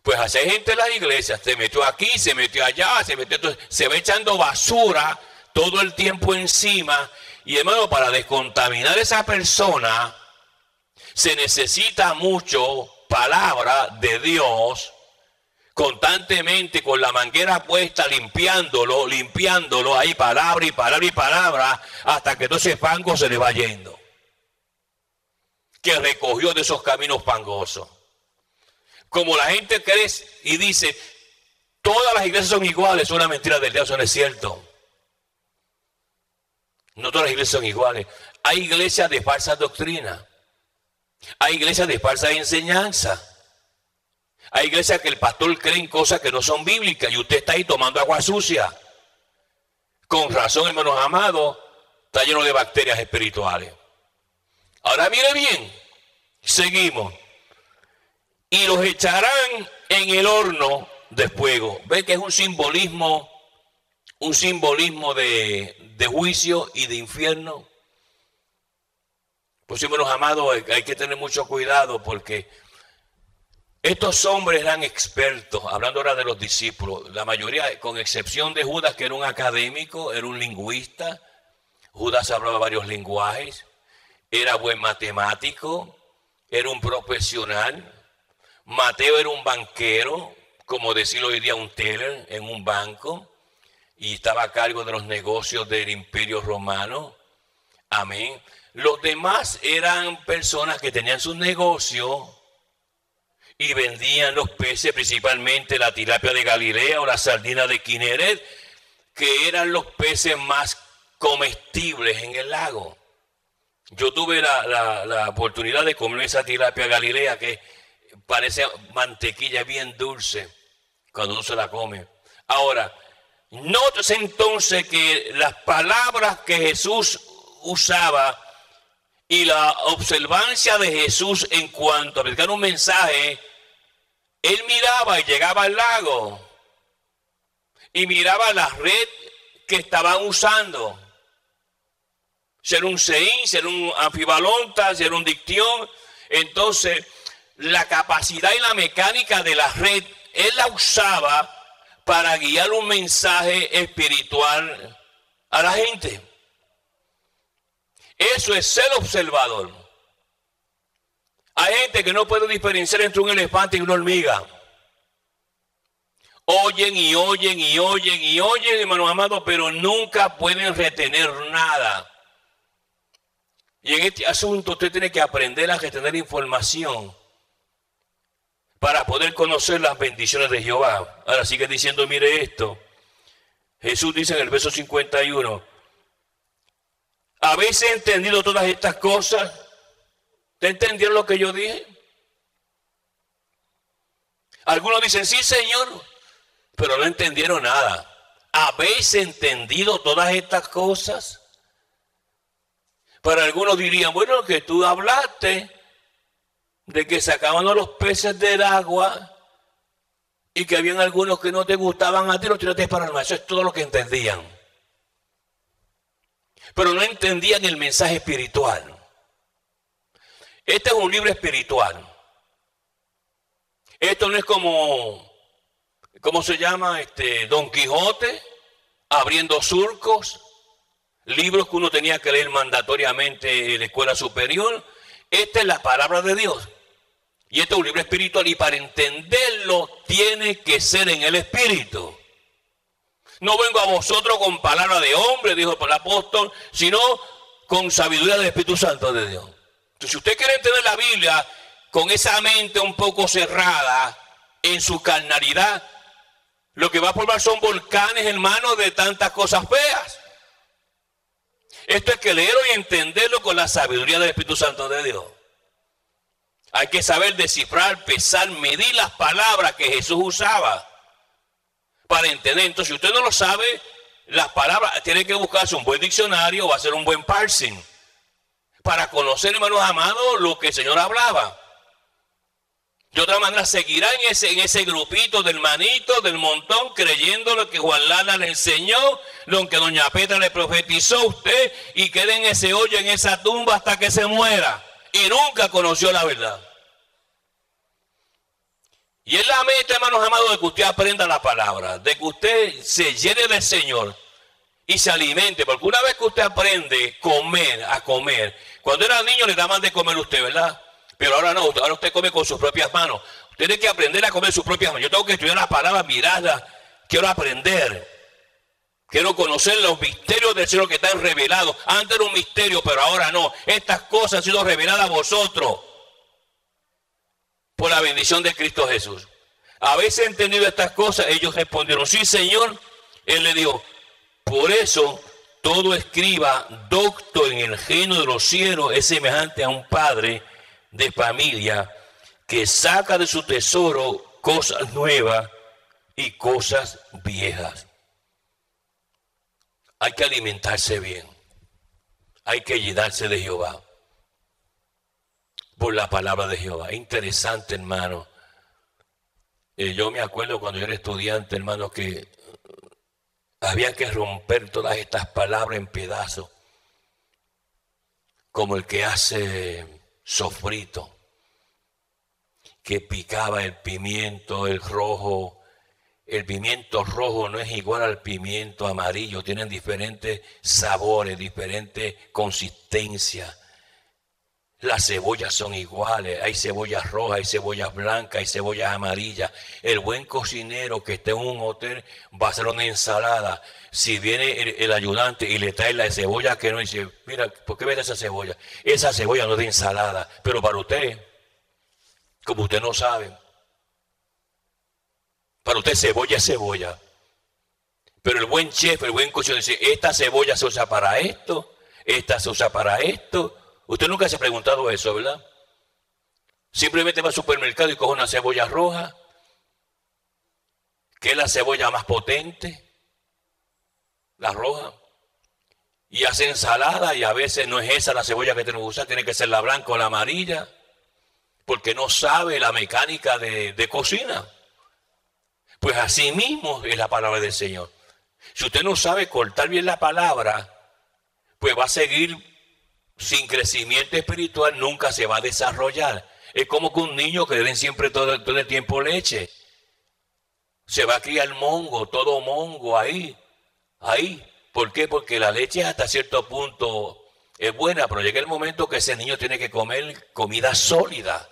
Pues así hay gente en las iglesias, se metió aquí, se metió allá, se va echando basura todo el tiempo encima Y hermano, para descontaminar a esa persona, se necesita mucho palabra de Dios, constantemente con la manguera puesta, limpiándolo, ahí palabra y palabra y palabra, hasta que todo ese fango se le va yendo, que recogió de esos caminos fangosos. Como la gente cree y dice, todas las iglesias son iguales, es una mentira del diablo, eso no es cierto. No todas las iglesias son iguales. Hay iglesias de falsa doctrina. Hay iglesias de falsa enseñanza. Hay iglesias que el pastor cree en cosas que no son bíblicas y usted está ahí tomando agua sucia. Con razón, hermanos amados, está lleno de bacterias espirituales. Ahora mire bien, seguimos. Y los echarán en el horno de fuego. ¿Ve que es un simbolismo de juicio y de infierno? Pues, hermanos amados, hay que tener mucho cuidado porque estos hombres eran expertos, hablando ahora de los discípulos, la mayoría, con excepción de Judas, que era un académico, era un lingüista. Judas hablaba varios lenguajes, era buen matemático, era un profesional. Mateo era un banquero, como decirlo hoy día un teller en un banco, y estaba a cargo de los negocios del Imperio Romano. Amén. Los demás eran personas que tenían sus negocios y vendían los peces, principalmente la tilapia de Galilea o la sardina de Kineret, que eran los peces más comestibles en el lago. Yo tuve la oportunidad de comer esa tilapia Galilea que parece mantequilla bien dulce cuando uno se la come. Ahora, nótese entonces que las palabras que Jesús usaba y la observancia de Jesús en cuanto a predicar un mensaje, él miraba y llegaba al lago y miraba la red que estaban usando. Si era un seín, si era un anfibalonta, si era un dictión. Entonces, la capacidad y la mecánica de la red, él la usaba para guiar un mensaje espiritual a la gente. Eso es ser observador. Hay gente que no puede diferenciar entre un elefante y una hormiga. Oyen y oyen y oyen y oyen, hermanos amados, pero nunca pueden retener nada. Y en este asunto usted tiene que aprender a retener información para poder conocer las bendiciones de Jehová. Ahora sigue diciendo, mire esto. Jesús dice en el verso 51, ¿habéis entendido todas estas cosas? ¿Te entendieron lo que yo dije? Algunos dicen, sí, Señor, pero no entendieron nada. ¿Habéis entendido todas estas cosas? Para algunos dirían, bueno, que tú hablaste de que sacaban los peces del agua y que habían algunos que no te gustaban a ti, los tiraste para el mar. Eso es todo lo que entendían. Pero no entendían el mensaje espiritual. Este es un libro espiritual. Esto no es como, ¿cómo se llama? Don Quijote, abriendo surcos, libros que uno tenía que leer mandatoriamente en la escuela superior. Esta es la palabra de Dios. Y este es un libro espiritual y para entenderlo tiene que ser en el espíritu. No vengo a vosotros con palabra de hombre, dijo el apóstol, sino con sabiduría del Espíritu Santo de Dios. Entonces, si usted quiere entender la Biblia con esa mente un poco cerrada en su carnalidad, lo que va a formar son volcanes, hermanos, de tantas cosas feas. Esto es que leerlo y entenderlo con la sabiduría del Espíritu Santo de Dios. Hay que saber descifrar, pesar, medir las palabras que Jesús usaba para entender. Entonces, si usted no lo sabe, las palabras, tiene que buscarse un buen diccionario o hacer un buen parsing para conocer, hermanos amados, lo que el Señor hablaba. De otra manera, seguirá en ese grupito del manito, del montón, creyendo lo que Juan Lana le enseñó, lo que doña Petra le profetizó a usted, y quede en ese hoyo, en esa tumba hasta que se muera. Y nunca conoció la verdad. Y es la meta, hermanos amados, de que usted aprenda la palabra, de que usted se llene del Señor y se alimente, porque una vez que usted aprende a comer, cuando era niño le daban de comer a usted, ¿verdad? Pero ahora no, ahora usted come con sus propias manos. Usted tiene que aprender a comer sus propias manos. Yo tengo que estudiar las palabras, mirarlas, quiero aprender. Quiero conocer los misterios del cielo que están revelados. Antes era un misterio, pero ahora no. Estas cosas han sido reveladas a vosotros por la bendición de Cristo Jesús. ¿Habéis entendido estas cosas? Ellos respondieron, sí, Señor. Él le dijo, por eso todo escriba docto en el reino de los cielos es semejante a un padre de familia que saca de su tesoro cosas nuevas y cosas viejas. Hay que alimentarse bien. Hay que llenarse de Jehová por la palabra de Jehová. Interesante, hermano. Yo me acuerdo cuando yo era estudiante, hermano, que había que romper todas estas palabras en pedazos, como el que hace sofrito, que picaba el pimiento, el rojo. El pimiento rojo no es igual al pimiento amarillo, tienen diferentes sabores, diferentes consistencias. Las cebollas son iguales, hay cebollas rojas, hay cebollas blancas, hay cebollas amarillas. El buen cocinero que esté en un hotel va a hacer una ensalada. Si viene el ayudante y le trae la cebolla que no, dice, mira, ¿por qué ves esa cebolla? Esa cebolla no es de ensalada, pero para usted, como usted no sabe, para usted cebolla es cebolla. Pero el buen chef, el buen cocinero dice, esta cebolla se usa para esto, esta se usa para esto. Usted nunca se ha preguntado eso, ¿verdad? Simplemente va al supermercado y coge una cebolla roja, que es la cebolla más potente, la roja, y hace ensalada y a veces no es esa la cebolla que tenemos que usar, tiene que ser la blanca o la amarilla, porque no sabe la mecánica de cocina. Pues así mismo es la palabra del Señor. Si usted no sabe cortar bien la palabra, pues va a seguir sin crecimiento espiritual, nunca se va a desarrollar. Es como que un niño que le den siempre todo el tiempo leche. Se va a criar mongo, todo mongo ahí. ¿Por qué? Porque la leche hasta cierto punto es buena, pero llega el momento que ese niño tiene que comer comida sólida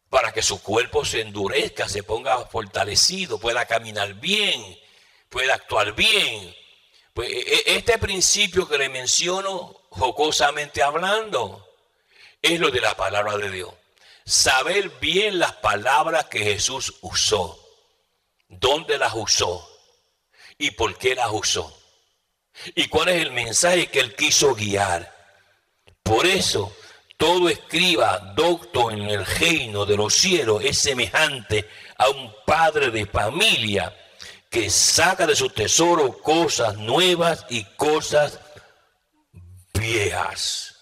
para que su cuerpo se endurezca, se ponga fortalecido, pueda caminar bien, pueda actuar bien. Pues este principio que le menciono, jocosamente hablando, es lo de la palabra de Dios. Saber bien las palabras que Jesús usó, dónde las usó y por qué las usó. Y cuál es el mensaje que él quiso guiar. Por eso, todo escriba docto en el reino de los cielos es semejante a un padre de familia que saca de su tesoro cosas nuevas y cosas viejas.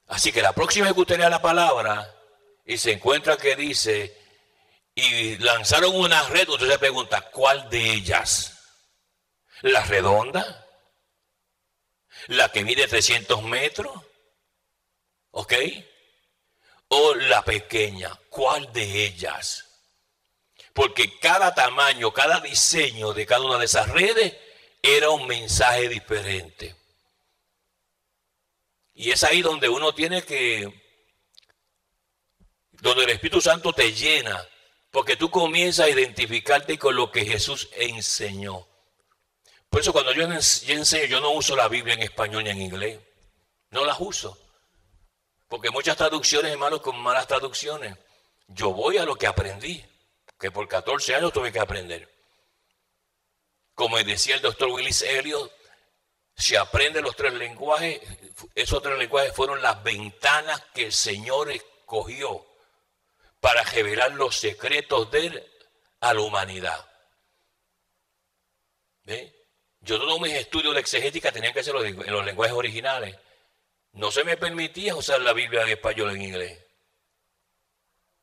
Así que la próxima vez que usted lea la palabra y se encuentra que dice, y lanzaron una red, usted se pregunta, ¿cuál de ellas? ¿La redonda? ¿La que mide 300 metros? ¿Ok? ¿O la pequeña? ¿Cuál de ellas? Porque cada tamaño, cada diseño de cada una de esas redes era un mensaje diferente. Y es ahí donde uno tiene que, donde el Espíritu Santo te llena, porque tú comienzas a identificarte con lo que Jesús enseñó. Por eso cuando yo enseño, yo no uso la Biblia en español ni en inglés. No las uso. Porque muchas traducciones, hermanos, con malas traducciones. Yo voy a lo que aprendí, que por 14 años tuve que aprender. Como decía el doctor Willis Elliot, si aprende los 3 lenguajes, esos 3 lenguajes fueron las ventanas que el Señor escogió para revelar los secretos de Él a la humanidad. ¿Ve? Yo todos mis estudios de exegética tenían que hacerlo en los lenguajes originales. No se me permitía usar la Biblia en español o en inglés.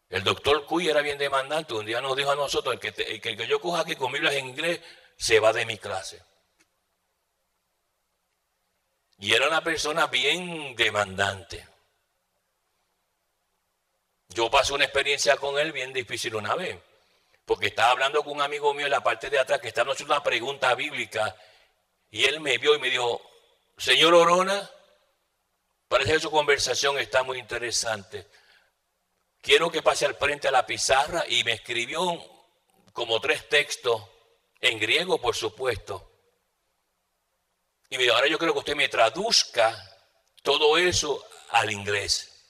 El doctor Cuy era bien demandante. Un día nos dijo a nosotros, el que yo coja aquí con Biblias en inglés se va de mi clase. Y era una persona bien demandante. Yo pasé una experiencia con él bien difícil una vez. porque estaba hablando con un amigo mío en la parte de atrás que estaba haciendo una pregunta bíblica y él me vio y me dijo, señor Orona, parece que su conversación está muy interesante. Quiero que pase al frente a la pizarra y me escribió como 3 textos en griego, por supuesto. Y me dijo, ahora yo creo que usted me traduzca todo eso al inglés.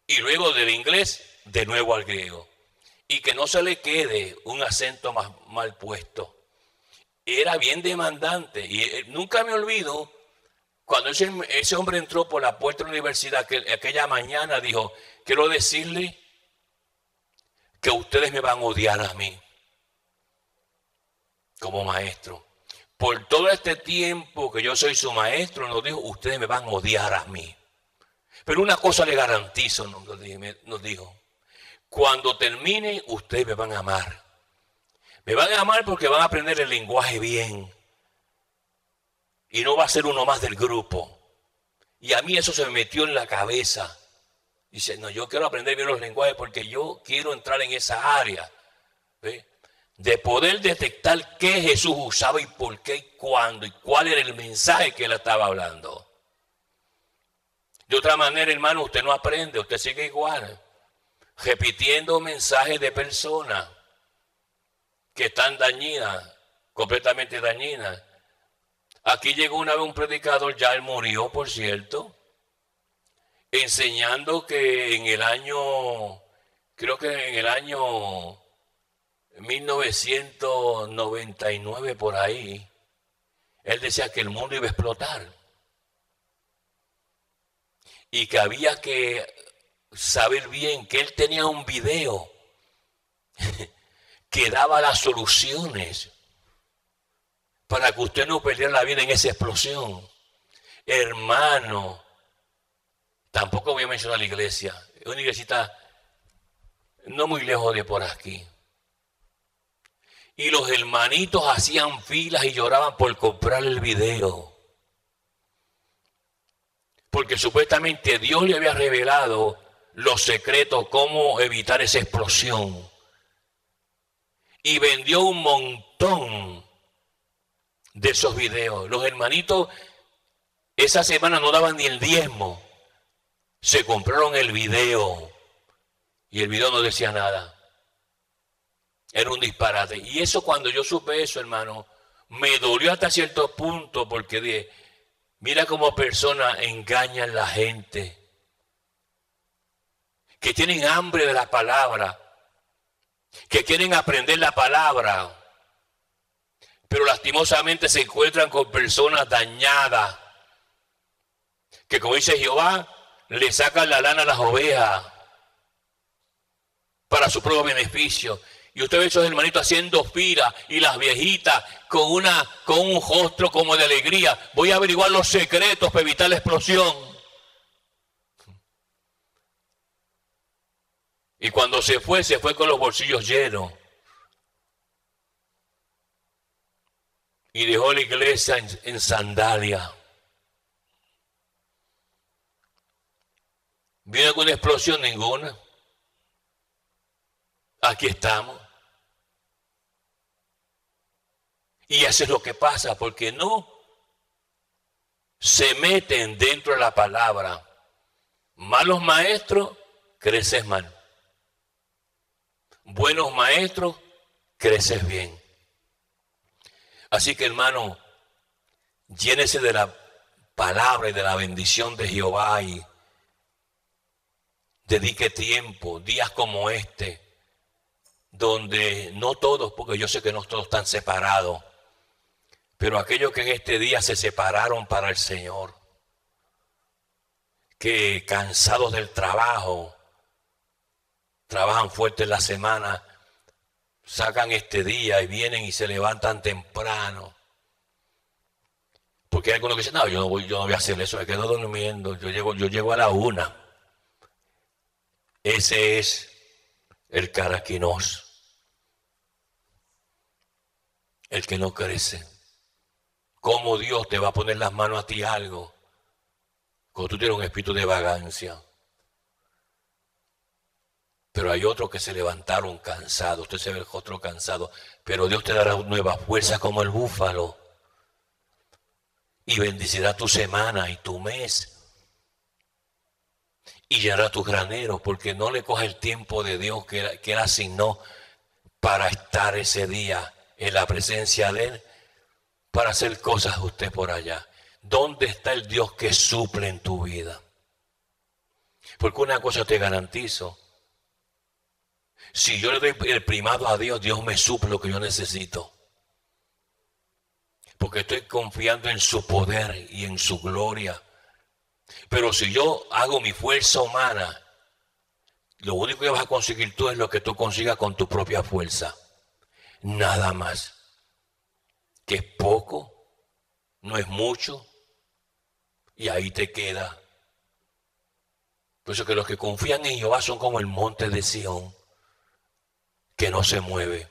Y luego del inglés, de nuevo al griego. Y que no se le quede un acento más mal puesto. Era bien demandante. Y nunca me olvido, cuando ese hombre entró por la puerta de la universidad, aquella mañana dijo, quiero decirle que ustedes me van a odiar a mí como maestro. Por todo este tiempo que yo soy su maestro, nos dijo, ustedes me van a odiar a mí. Pero una cosa le garantizo, nos dijo, cuando termine, ustedes me van a amar. Me van a amar porque van a aprender el lenguaje bien. Y no va a ser uno más del grupo. Y a mí eso se me metió en la cabeza. Dice, no, yo quiero aprender bien los lenguajes porque yo quiero entrar en esa área. ¿Ve? De poder detectar qué Jesús usaba y por qué y cuándo y cuál era el mensaje que él estaba hablando. De otra manera, hermano, usted no aprende, usted sigue igual, repitiendo mensajes de personas que están dañinas, completamente dañinas. Aquí llegó una vez un predicador, ya él murió, por cierto, enseñando que en el año, creo que en el año 1999 por ahí, él decía que el mundo iba a explotar y que había que saber bien que él tenía un video que daba las soluciones para que usted no perdiera la vida en esa explosión. Hermano, tampoco voy a mencionar la iglesia, es una iglesita no muy lejos de por aquí. Y los hermanitos hacían filas y lloraban por comprar el video. Porque supuestamente Dios le había revelado los secretos, cómo evitar esa explosión. Y vendió un montón de esos videos. Los hermanitos esa semana no daban ni el diezmo. Se compraron el video. Y el video no decía nada. Era un disparate. Y eso, cuando yo supe eso, hermano, me dolió hasta cierto punto porque dije, mira cómo personas engañan a la gente. Que tienen hambre de la palabra. Que quieren aprender la palabra. Pero lastimosamente se encuentran con personas dañadas. Que como dice Jehová, le sacan la lana a las ovejas. Para su propio beneficio. Y usted ve esos hermanitos haciendo fila y las viejitas con un rostro como de alegría. Voy a averiguar los secretos para evitar la explosión. Y cuando se fue con los bolsillos llenos. Y dejó la iglesia en sandalia. ¿Vino alguna explosión? Ninguna. Aquí estamos. Y eso es lo que pasa, porque no se meten dentro de la palabra. Malos maestros, creces mal. Buenos maestros, creces bien. Así que, hermano, llénese de la palabra y de la bendición de Jehová y dedique tiempo, días como este, donde no todos, porque yo sé que no todos están separados, pero aquellos que en este día se separaron para el Señor, que cansados del trabajo, trabajan fuerte en la semana, sacan este día y vienen y se levantan temprano. Porque hay algunos que dicen, no, yo no voy a hacer eso, me quedo durmiendo, yo llego a la 1. Ese es el caraquinos, el que no crece. ¿Cómo Dios te va a poner las manos a ti algo cuando tú tienes un espíritu de vagancia? Pero Pero hay otros que se levantaron cansados. Usted se ve el otro cansado. Pero Dios te dará nuevas fuerzas como el búfalo. Y bendecirá tu semana y tu mes. Y llenará tus graneros. Porque no le coja el tiempo de Dios que Él asignó para estar ese día en la presencia de Él. Para hacer cosas usted por allá. ¿Dónde está el Dios que suple en tu vida? Porque una cosa te garantizo. Si yo le doy el primado a Dios, Dios me suple lo que yo necesito. Porque estoy confiando en su poder y en su gloria. Pero si yo hago mi fuerza humana, lo único que vas a conseguir tú es lo que tú consigas con tu propia fuerza. Nada más. Que es poco, no es mucho, y ahí te queda. Por eso que los que confían en Jehová son como el monte de Sión, que no se mueve.